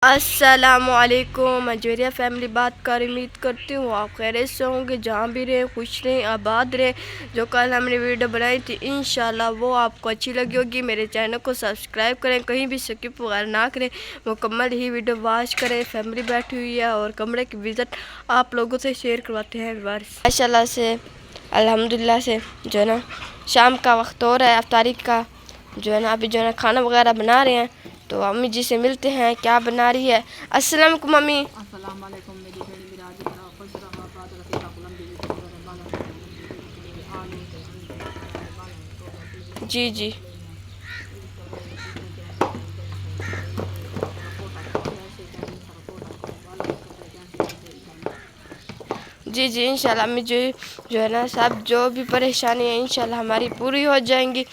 السلام علیکم مجوریہ فیملی بات کر امید کرتی ہوں آپ خیریت سے ہوں گے، جہاں بھی رہیں خوش رہیں آباد رہیں۔ جو کل ہم نے ویڈیو بنائی تھی انشاءاللہ وہ آپ کو اچھی لگی ہوگی۔ میرے چینل کو سبسکرائب کریں، کہیں بھی سکپ وغیرہ نہ کریں، مکمل ہی ویڈیو واچ کریں۔ فیملی بیٹھی ہوئی ہے اور کمرے کی وزٹ آپ لوگوں سے شیئر کرواتے ہیں ماشاءاللہ سے الحمدللہ سے جو ہے نا شام کا وقت ہو رہا ہے، افطاری کا جو ہے نا ابھی جو ہے نا کھانا وغیرہ بنا رہے ہیں، تو امی جی سے ملتے ہیں کیا بنا رہی ہے۔ السلام علیکم امی۔ السلام علیکم میری بہن میراج کرا خوش رہا آباد رکھے کلم دیوی تو بالا آلو جی جی جی جی انشاءاللہ امی جو ہے نا سب جو بھی پریشانی ہے انشاءاللہ ہماری پوری ہو جائیں گی،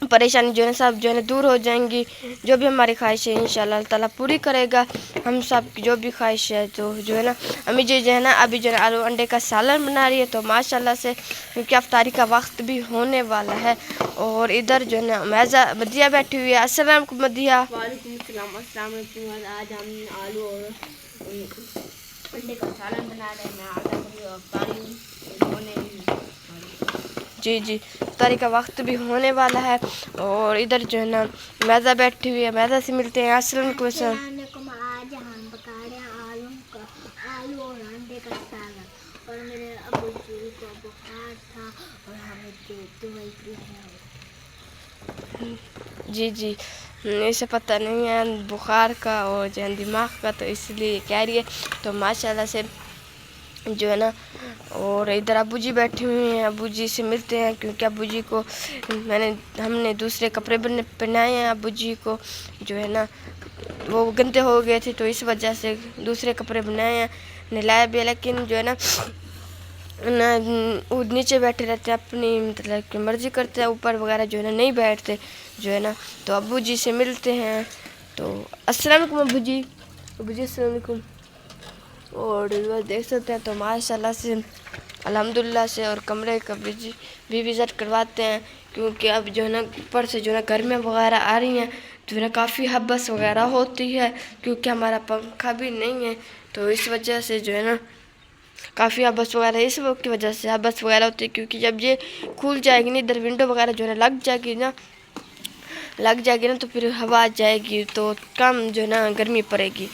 پریشانی جو ہے سب جو ہے نا دور ہو جائیں گی۔ جو بھی ہماری خواہش ہے انشاءاللہ اللہ تعالیٰ پوری کرے گا ہم سب کی جو بھی خواہش ہے۔ تو جو ہے نا امی جی جو ہے نا ابھی جو ہے نا آلو انڈے کا سالن بنا رہی ہے، تو ماشاءاللہ سے کیونکہ افطاری کا وقت بھی ہونے والا ہے۔ اور ادھر جو ہے نا مدیہ بیٹھی ہوئی ہے۔ السلام علیکم مدیہ۔ وعلیکم السلام۔ السلام علیکم۔ آج ہم آلو اور انڈے کا سالن بنا رہے ہیں۔ میں آٹا کری اور افطاری ہونے جی جی افطاری کا وقت بھی ہونے والا ہے، اور ادھر جو ہے نا میزہ بیٹھی ہوئی ہے، میزہ سے ملتے ہیں۔ السلام علیکم۔ علیکم۔ آج ہم پکا رہے ہیں آلو اور انڈے کا سالن، اور میرے ابو جی کو بخار تھا اور ہمیں دوائی دی ہے۔ جی جی اسے پتہ نہیں ہے بخار کا اور جو ہے دماغ کا، تو اس لیے کہہ رہی ہے، تو ماشاءاللہ سے جو ہے نا اور ادھر ابو جی بیٹھے ہوئے ہیں، ابو جی سے ملتے ہیں کیونکہ ابو جی کو ہم نے دوسرے کپڑے پہنائے ہیں۔ ابو جی کو جو ہے نا وہ گندے ہو گئے تھے، تو اس وجہ سے دوسرے کپڑے بنائے ہیں، نہلایا بھی ہے، لیکن جو ہے نا وہ نیچے بیٹھے رہتے ہیں، اپنی مطلب کہ مرضی کرتے ہیں، اوپر وغیرہ جو ہے نا نہیں بیٹھتے جو ہے نا۔ تو ابو جی سے ملتے ہیں، تو السلام علیکم ابو جی۔ ابو جی السلام علیکم۔ اور دیکھ سکتے ہیں تو ماشاءاللہ سے الحمدللہ سے اور کمرے کا بھی وزٹ کرواتے ہیں، کیونکہ اب جو ہے نا اوپر سے جو ہے نا گرمیاں وغیرہ آ رہی ہیں، جو ہے نا کافی حبس وغیرہ ہوتی ہے، کیونکہ ہمارا پنکھا بھی نہیں ہے، تو اس وجہ سے جو ہے نا کافی حبس وغیرہ اس وقت کی وجہ سے حبس وغیرہ ہوتی ہے، کیونکہ جب یہ کھل جائے گی نا ادھر ونڈو وغیرہ جو ہے نا لگ جائے گی نا تو پھر ہوا آ جائے گی، تو کم جو ہے نا گرمی پڑے گی،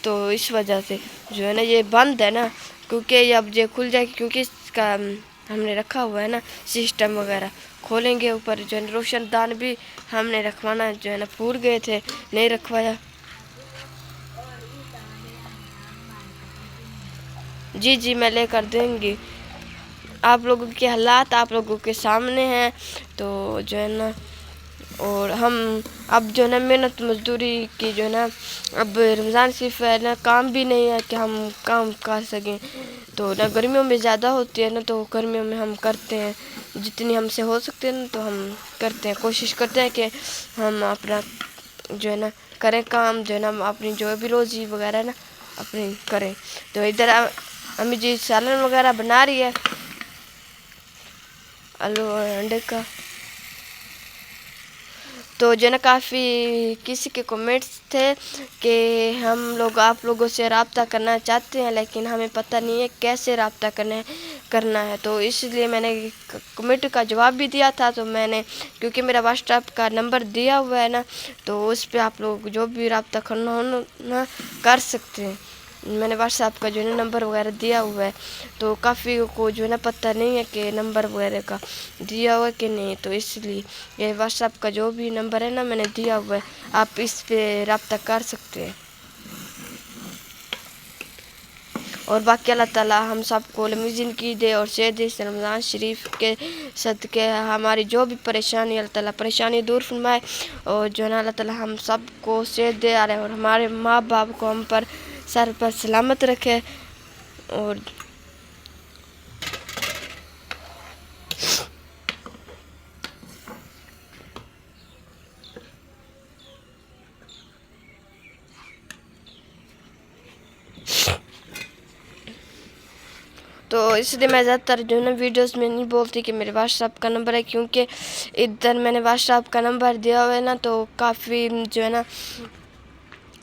تو اس وجہ سے جو ہے نا یہ بند ہے نا، کیونکہ اب یہ کھل جائے گی، کیونکہ اس کا ہم نے رکھا ہوا ہے نا سسٹم وغیرہ، کھولیں گے اوپر جو ہے نا روشن دان بھی ہم نے رکھوانا جو ہے نا پھور گئے تھے نہیں رکھوایا۔ جی جی میں لے کر دیں گی، آپ لوگوں کے حالات آپ لوگوں کے سامنے ہیں، تو جو ہے نا اور ہم اب جو ہے نا محنت مزدوری کی جو ہے نا اب رمضان صرف ہے نا کام بھی نہیں ہے کہ ہم کام کر سکیں، تو نہ گرمیوں میں زیادہ ہوتی ہے نا، تو گرمیوں میں ہم کرتے ہیں جتنی ہم سے ہو سکتے ہیں نا، تو ہم کرتے ہیں، کوشش کرتے ہیں کہ ہم اپنا جو ہے نا کریں کام، جو ہے نا اپنی جو بھی روزی وغیرہ نا اپنی کریں۔ تو ادھر امی جی سالن وغیرہ بنا رہی ہے آلو اور انڈے کا، تو جو ہے نا کافی کسی کے کمنٹس تھے کہ ہم لوگ آپ لوگوں سے رابطہ کرنا چاہتے ہیں، لیکن ہمیں پتہ نہیں ہے کیسے رابطہ کرنا ہے، تو اس لیے میں نے کمنٹ کا جواب بھی دیا تھا، تو میں نے کیونکہ میرا واٹس ایپ کا نمبر دیا ہوا ہے نا، تو اس پہ آپ لوگ جو بھی رابطہ کرنا ہو نا کر سکتے ہیں، میں نے واٹس ایپ کا جو ہے نا نمبر وغیرہ دیا ہوا ہے، تو کافی کو جو ہے نا پتہ نہیں ہے کہ نمبر وغیرہ کا دیا ہوا ہے کہ نہیں، تو اس لیے یہ واٹس ایپ کا جو بھی نمبر ہے نا میں نے دیا ہوا ہے، آپ اس پہ رابطہ کر سکتے ہیں، اور باقی اللہ تعالیٰ ہم سب کو لمبی کی دے اور صحت دے، رمضان شریف کے صدقے ہماری جو بھی پریشانی اللہ تعالیٰ پریشانی دور فرمائے، اور جو ہے نا اللہ تعالیٰ ہم سب کو صحت دے آ رہے اور ہمارے ماں باپ کو ہم پر سر پر سلامت رکھے، اور تو اس لیے میں زیادہ تر جو ہے نا ویڈیوز میں نہیں بولتی کہ میرے واٹس ایپ کا نمبر ہے، کیونکہ ادھر میں نے واٹس ایپ کا نمبر دیا ہوا ہے نا، تو کافی جو ہے نا